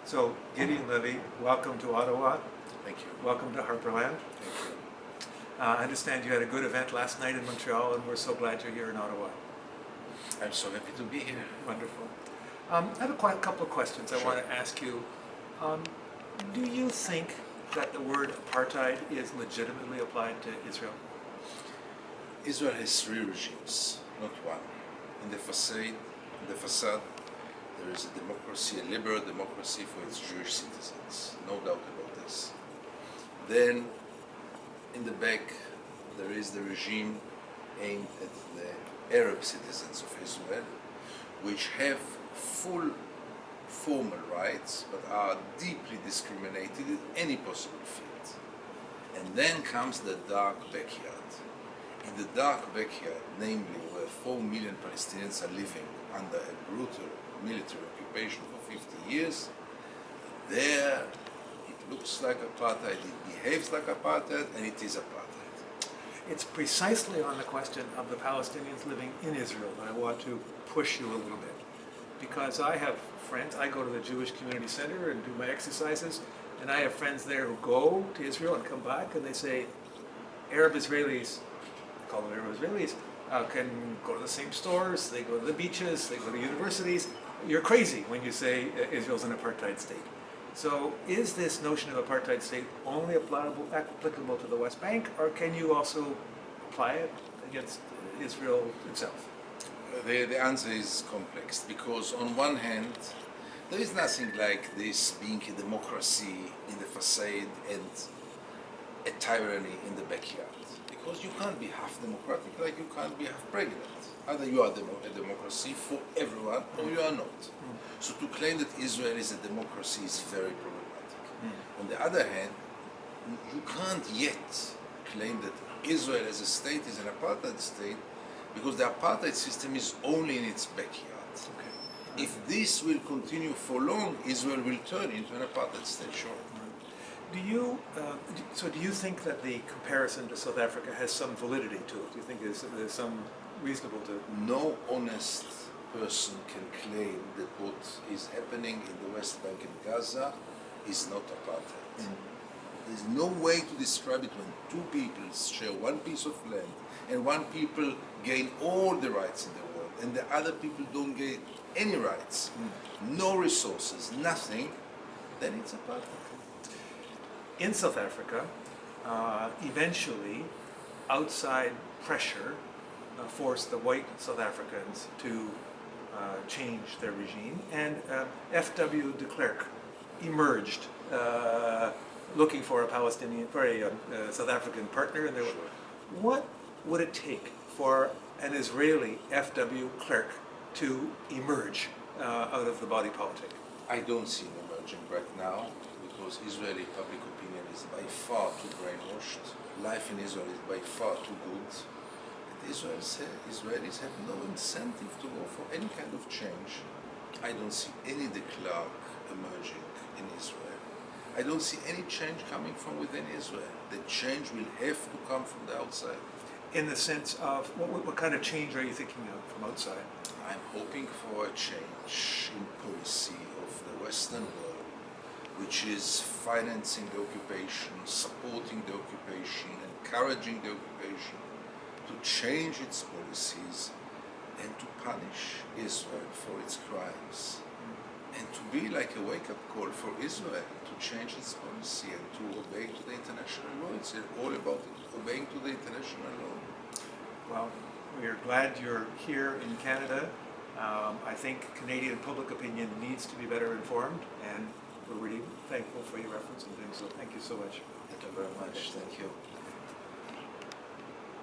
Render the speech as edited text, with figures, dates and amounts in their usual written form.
So, Gideon, Levy, welcome to Ottawa. Thank you. Welcome to Harperland. Thank you. I understand you had a good event last night in Montreal, and we're so glad you're here in Ottawa. I'm so happy to be here. Wonderful. I have a couple of questions I Sure. want to ask you. Do you think that the word apartheid is legitimately applied to Israel? Israel has three regimes, not one. In the facade, there is a democracy, a liberal democracy for its Jewish citizens, no doubt about this. Then, in the back, there is the regime aimed at the Arab citizens of Israel, which have full formal rights, but are deeply discriminated in any possible field. And then comes the dark backyard. In the dark backyard, namely where 4 million Palestinians are living under a brutal military occupation for 50 years, there it looks like apartheid, it behaves like apartheid, and it is apartheid. It's precisely on the question of the Palestinians living in Israel that I want to push you a little bit. Because I have friends, I go to the Jewish Community Center and do my exercises, and I have friends there who go to Israel and come back and they say, Arab Israelis, I call them Arab Israelis, can go to the same stores, they go to the beaches, they go to universities. You're crazy when you say Israel's an apartheid state. So is this notion of apartheid state only applicable to the West Bank, or can you also apply it against Israel itself? The answer is complex, because on one hand, there is nothing like this being a democracy in the facade and a tyranny in the backyard. Because you can't be half democratic like you can't be half pregnant. Either you are a democracy for everyone or you are not. So to claim that Israel is a democracy is very problematic. On the other hand, you can't yet claim that Israel as a state is an apartheid state, because the apartheid system is only in its backyard. Okay. If this will continue for long, Israel will turn into an apartheid state, sure. Do you think that the comparison to South Africa has some validity to it? Do you think there's some reasonable to? No honest person can claim that what is happening in the West Bank and Gaza is not apartheid. There's no way to describe it when two peoples share one piece of land and one people gain all the rights in the world and the other people don't gain any rights, no resources, nothing, then it's apartheid. In South Africa, eventually, outside pressure forced the white South Africans to change their regime, and F.W. de Klerk emerged looking for a South African partner. And what would it take for an Israeli F.W. Klerk to emerge out of the body politic? I don't see him emerging right now, because Israeli public opinion is by far too brainwashed. Life in Israel is by far too good. And Israelis have no incentive to go for any kind of change. I don't see any de Klerk emerging in Israel. I don't see any change coming from within Israel. The change will have to come from the outside. In the sense of, what kind of change are you thinking of from outside? I'm hoping for a change in policy of the Western world, which is financing the occupation, supporting the occupation, encouraging the occupation, to change its policies and to punish Israel for its crimes. And to be like a wake-up call for Israel to change its policy and to obey to the international law. It's all about obeying to the international law. Well, we are glad you're here in Canada. I think Canadian public opinion needs to be better informed, and we're really thankful for your efforts in doing so. Thank you so much. Thank you very much. Thank you.